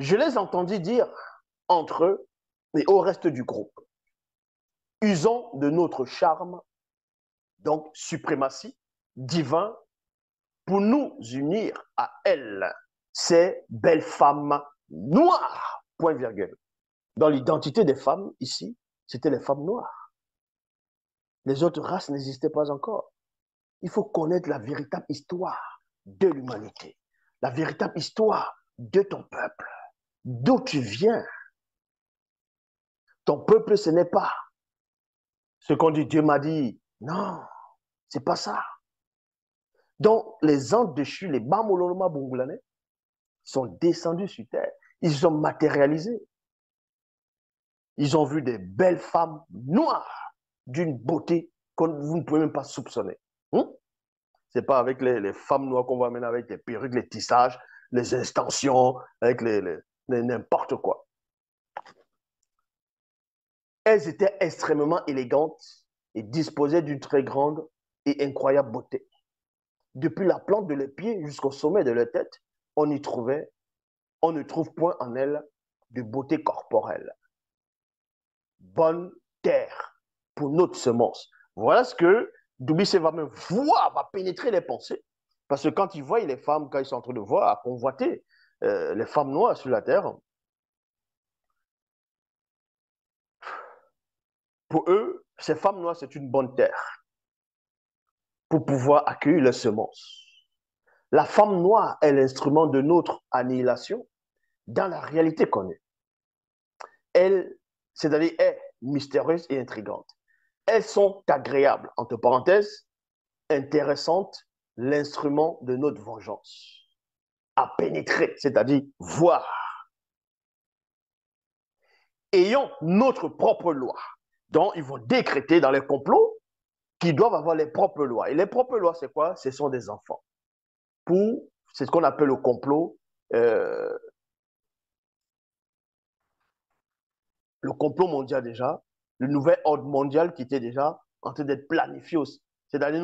Je les entendis dire entre eux et au reste du groupe, usons de notre charme, donc suprématie divin, pour nous unir à elle, ces belles femmes noires, point virgule. Dans l'identité des femmes, ici, c'était les femmes noires. Les autres races n'existaient pas encore. Il faut connaître la véritable histoire de l'humanité, la véritable histoire de ton peuple, d'où tu viens. Ton peuple, ce n'est pas ce qu'on dit, Dieu m'a dit. Non, c'est pas ça. Donc, les anges déchus, les Bamololoma Bungulanais, sont descendus sur terre. Ils sont matérialisés. Ils ont vu des belles femmes noires d'une beauté que vous ne pouvez même pas soupçonner. Ce n'est pas avec les femmes noires qu'on va amener avec les perruques, les tissages, les extensions, avec n'importe quoi. Elles étaient extrêmement élégantes et disposaient d'une très grande et incroyable beauté. Depuis la plante de leurs pieds jusqu'au sommet de leur tête, on ne trouve point en elles de beauté corporelle. Bonne terre pour notre semence. Voilà ce que Doubissé va même voir, va pénétrer les pensées. Parce que quand ils voient les femmes, quand ils sont en train de voir, à convoiter les femmes noires sur la terre, pour eux, ces femmes noires, c'est une bonne terre pour pouvoir accueillir les semences. La femme noire est l'instrument de notre annihilation dans la réalité connue. Elle, c'est-à-dire, est mystérieuse et intrigante. Elles sont agréables, entre parenthèses, intéressantes, l'instrument de notre vengeance. À pénétrer, c'est-à-dire voir. Ayons notre propre loi. Donc, ils vont décréter dans les complots qu'ils doivent avoir les propres lois. Et les propres lois, c'est quoi? Ce sont des enfants. C'est ce qu'on appelle le complot, le complot mondial déjà, le nouvel ordre mondial qui était déjà en train d'être planifié aussi. C'est-à-dire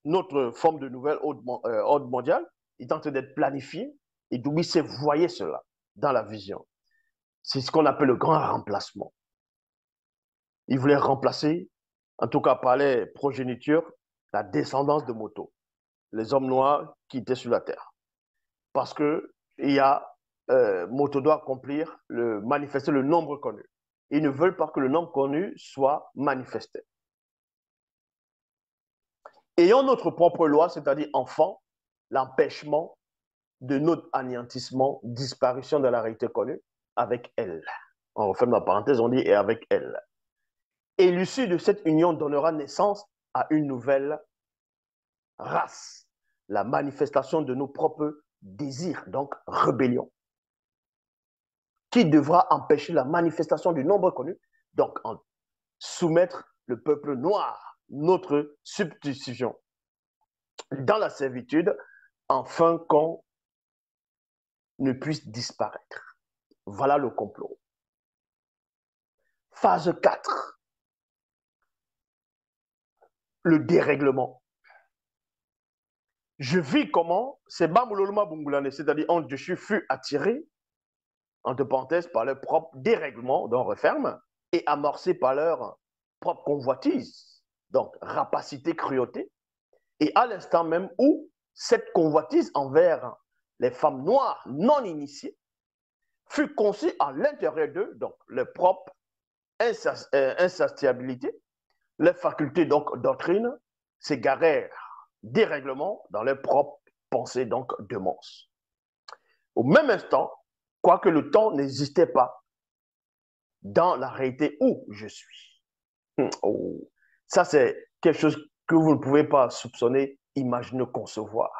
notre forme de nouvel ordre mondial est en train d'être planifié et Doumbissé voyait cela dans la vision. C'est ce qu'on appelle le grand remplacement. Il voulait remplacer, en tout cas par les progénitures, la descendance de Moto, les hommes noirs qui étaient sur la terre. Parce que Moto doit accomplir, manifester le nombre connu. Ils ne veulent pas que le nombre connu soit manifesté. Ayons notre propre loi, c'est-à-dire enfant, l'empêchement de notre anéantissement, disparition de la réalité connue, avec elle. On referme la parenthèse, on dit et avec elle. Et l'issue de cette union donnera naissance à une nouvelle race, la manifestation de nos propres désirs, donc rébellion, qui devra empêcher la manifestation du nombre connu, donc soumettre le peuple noir, notre substitution, dans la servitude, afin qu'on ne puisse disparaître. Voilà le complot. Phase 4. Le dérèglement. Je vis comment ces Bambouloloma Bungulane, c'est-à-dire Ange de Chu, fut attiré, entre parenthèses, par leur propre dérèglement, donc referme, et amorcé par leur propre convoitise, donc rapacité, cruauté, et à l'instant même où cette convoitise envers les femmes noires non initiées fut conçue à l'intérieur d'eux, donc leur propre insatiabilité, les facultés donc doctrine s'égarèrent dérèglement dans leurs propres pensées donc demances. Au même instant, quoique le temps n'existait pas dans la réalité où je suis. Oh. Ça, c'est quelque chose que vous ne pouvez pas soupçonner, imaginer, concevoir.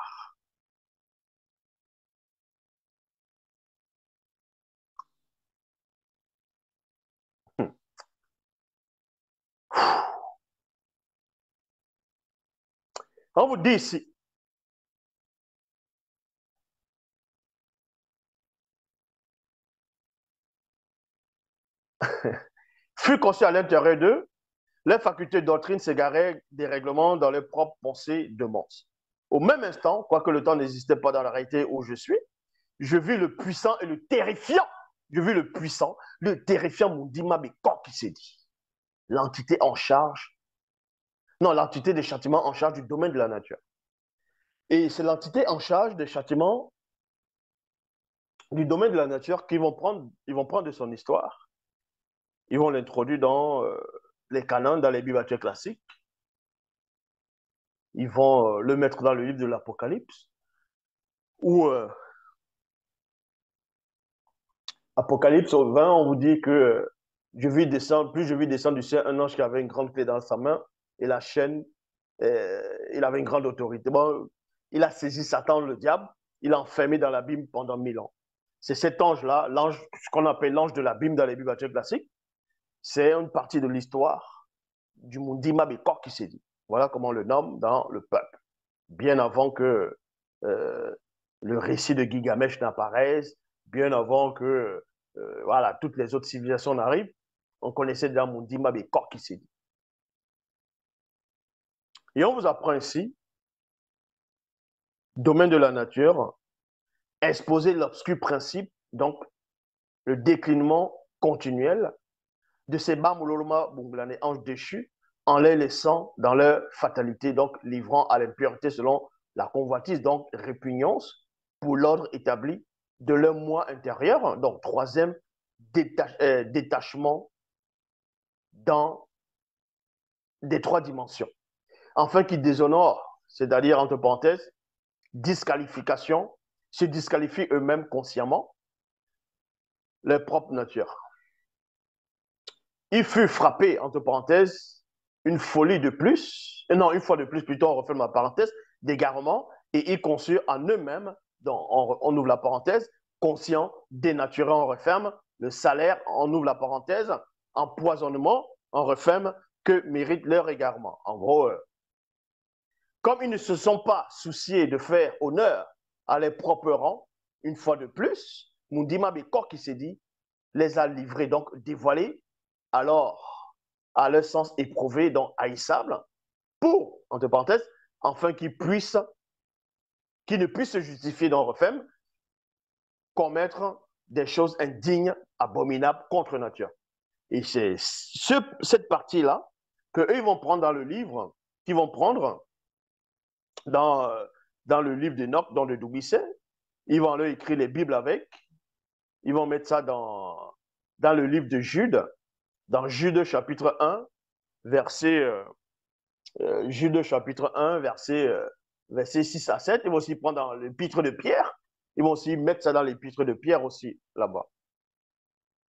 On vous dit ici, fut conçu à l'intérieur d'eux, les facultés de doctrine s'égaraient des règlements dans leurs propres pensées de monstres. Au même instant, quoique le temps n'existait pas dans la réalité où je suis, Je vis le puissant et le terrifiant. Je vis le puissant, le terrifiant Mundima Bekor qui s'est dit. L'entité en charge, non, l'entité des châtiments en charge du domaine de la nature. Et c'est l'entité en charge des châtiments du domaine de la nature qu'ils ils vont prendre de son histoire. Ils vont l'introduire dans les canons, dans les Bibles classiques. Ils vont le mettre dans le livre de l'Apocalypse, où Apocalypse 20, on vous dit que je vis descendre, plus je vis descendre du ciel un ange qui avait une grande clé dans sa main et la chaîne, il avait une grande autorité. Bon, il a saisi Satan, le diable, il l'a enfermé dans l'abîme pendant 1000 ans. C'est cet ange-là, l'ange, ce qu'on appelle l'ange de l'abîme dans les Bibles classiques. C'est une partie de l'histoire du Mundima Bekor qui s'est dit. Voilà comment on le nomme dans le peuple. Bien avant que le récit de Gilgamesh n'apparaisse, bien avant que voilà, toutes les autres civilisations n'arrivent, on connaissait déjà Mundima Bekor qui s'est dit. Et on vous apprend ainsi, domaine de la nature, exposer l'obscur principe, donc le déclinement continuel de ces Bamuloloma Bunglane, anges déchus, en les laissant dans leur fatalité, donc livrant à l'impureté selon la convoitise, donc répugnance pour l'ordre établi de leur moi intérieur. Donc, troisième détachement dans des trois dimensions. Enfin, qui déshonore, c'est-à-dire, entre parenthèses, disqualification, se disqualifient eux-mêmes consciemment leur propre nature. Il fut frappé, entre parenthèses, une folie de plus, non, une fois de plus, plutôt, on referme la parenthèse, d'égarement, et ils conçurent en eux-mêmes, on ouvre la parenthèse, conscient, dénaturé, on referme, le salaire, on ouvre la parenthèse, empoisonnement, on referme, que mérite leur égarement. En gros, comme ils ne se sont pas souciés de faire honneur à leurs propres rangs, une fois de plus, Mundima Bekor qui s'est dit, les a livrés, donc dévoilés, alors à leur sens éprouvé, donc haïssable, pour, entre parenthèses, afin qu'ils ne puissent se justifier dans Refem, commettre des choses indignes, abominables, contre nature. Et c'est cette partie-là qu'eux, ils vont prendre dans le livre, qu'ils vont prendre dans le livre d'Enoch, dans le Doubicet. Ils vont leur écrire les Bibles avec. Ils vont mettre ça dans le livre de Jude, dans Jude chapitre 1, verset Jude chapitre 1, verset 6 à 7. Ils vont aussi prendre dans l'épître de Pierre. Ils vont aussi mettre ça dans l'épître de Pierre aussi, là-bas.